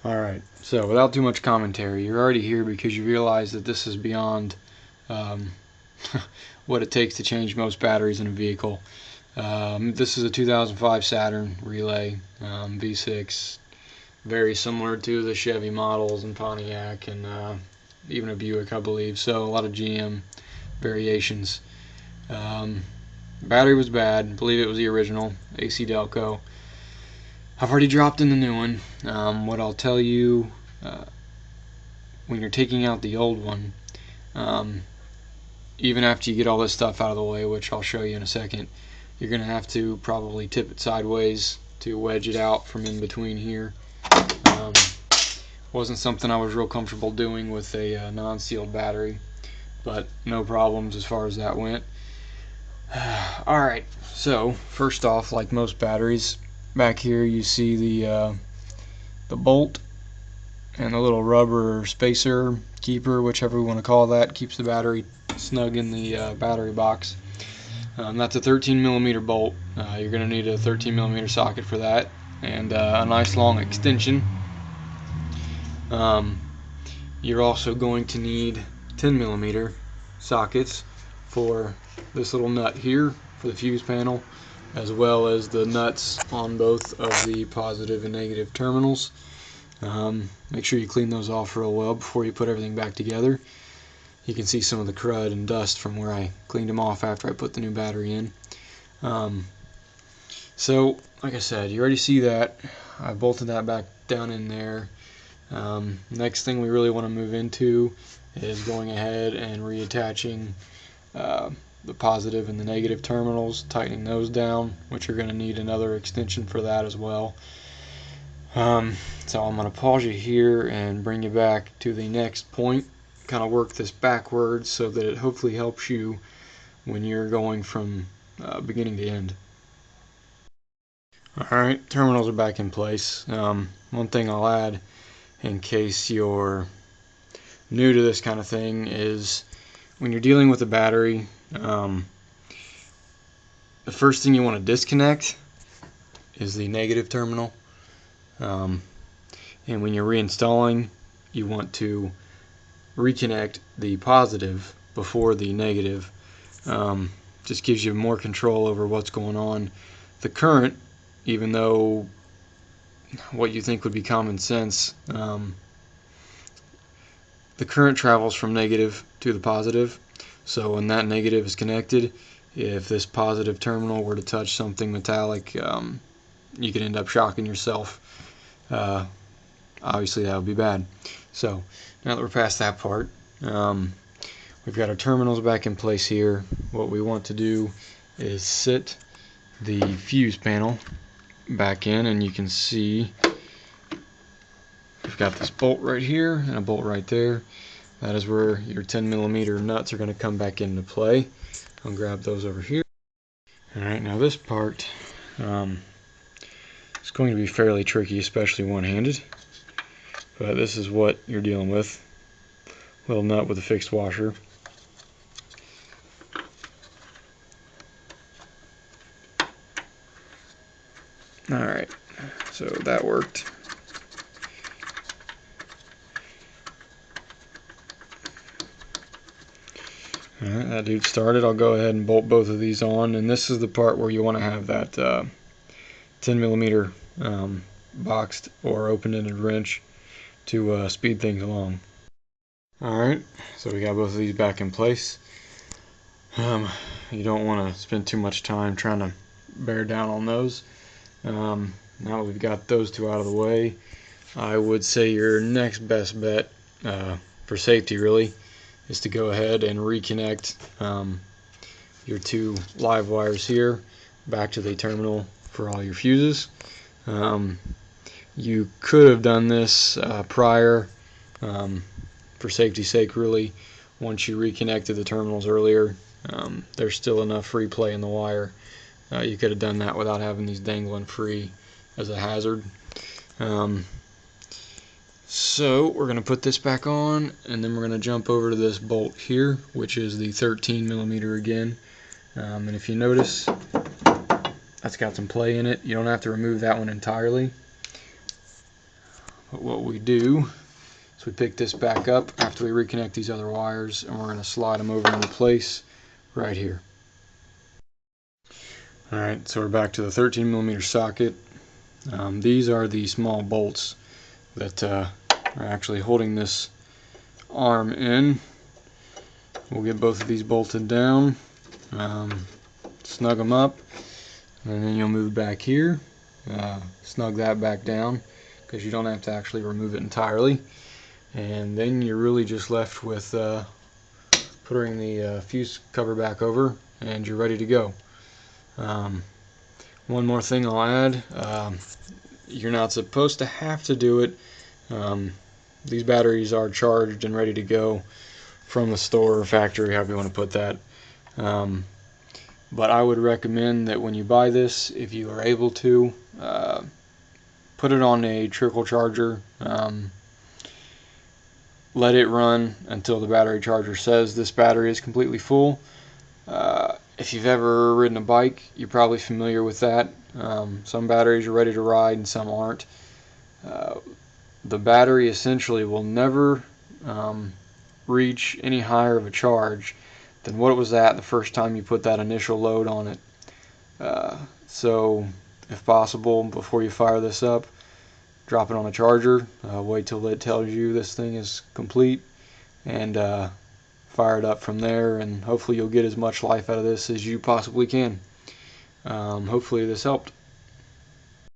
Alright, so without too much commentary, you're already here because you realize that this is beyond what it takes to change most batteries in a vehicle. This is a 2005 Saturn relay, V6, very similar to the Chevy models and Pontiac and even a Buick, I believe, so a lot of GM variations. Battery was bad, I believe it was the original, AC Delco. I've already dropped in the new one. What I'll tell you, when you're taking out the old one, even after you get all this stuff out of the way, which I'll show you in a second, you're going to have to probably tip it sideways to wedge it out from in between here. Wasn't something I was real comfortable doing with a non-sealed battery, but no problems as far as that went. Alright, so first off, like most batteries, back here you see the bolt and the little rubber spacer keeper, whichever we want to call that, keeps the battery snug in the battery box. That's a 13mm bolt. You're going to need a 13mm socket for that, and a nice long extension. You're also going to need 10mm sockets for this little nut here for the fuse panel, as well as the nuts on both of the positive and negative terminals. Make sure you clean those off real well before you put everything back together. You can see some of the crud and dust from where I cleaned them off after I put the new battery in. So, like I said, you already see that. I bolted that back down in there. Next thing we really want to move into is going ahead and reattaching the positive and the negative terminals, tightening those down, which you're going to need another extension for that as well. So I'm going to pause you here and bring you back to the next point, kind of work this backwards so that it hopefully helps you when you're going from beginning to end. Alright, terminals are back in place. One thing I'll add in case you're new to this kind of thing is when you're dealing with a battery, the first thing you want to disconnect is the negative terminal, and when you're reinstalling, you want to reconnect the positive before the negative. Just gives you more control over what's going on. The current, even though what you think would be common sense, the current travels from negative to the positive. So when that negative is connected, if this positive terminal were to touch something metallic, you could end up shocking yourself. Obviously that would be bad. So now that we're past that part, we've got our terminals back in place here. What we want to do is sit the fuse panel back in, and you can see we've got this bolt right here and a bolt right there. That is where your 10mm nuts are going to come back into play. I'll grab those over here. Alright, now this part is going to be fairly tricky, especially one-handed, but this is what you're dealing with. Little nut with a fixed washer. Alright, so that worked. Alright, that dude started. I'll go ahead and bolt both of these on, and this is the part where you want to have that 10mm boxed or open-ended wrench to speed things along. Alright, so we got both of these back in place. You don't want to spend too much time trying to bear down on those. Now that we've got those two out of the way, I would say your next best bet, for safety really, is to go ahead and reconnect your two live wires here back to the terminal for all your fuses. You could have done this prior, for safety's sake really. Once you reconnected the terminals earlier, there's still enough free play in the wire. You could have done that without having these dangling free as a hazard. So we're going to put this back on, and then we're going to jump over to this bolt here, which is the 13mm again. And if you notice, that's got some play in it. You don't have to remove that one entirely. But what we do is we pick this back up after we reconnect these other wires, and we're going to slide them over into place right here. Alright, so we're back to the 13mm socket. These are the small bolts that are actually holding this arm in. We'll get both of these bolted down, snug them up, and then you'll move back here, snug that back down because you don't have to actually remove it entirely, and then you're really just left with putting the fuse cover back over, and you're ready to go. One more thing I'll add, you're not supposed to have to do it. These batteries are charged and ready to go from the store or factory, however you want to put that. But I would recommend that when you buy this, if you are able to, put it on a trickle charger. Let it run until the battery charger says this battery is completely full. If you've ever ridden a bike, you're probably familiar with that. Some batteries are ready to ride and some aren't. The battery essentially will never reach any higher of a charge than what it was at the first time you put that initial load on it. So if possible, before you fire this up, drop it on a charger, wait till it tells you this thing is complete, and fire it up from there, and hopefully you'll get as much life out of this as you possibly can. Hopefully this helped.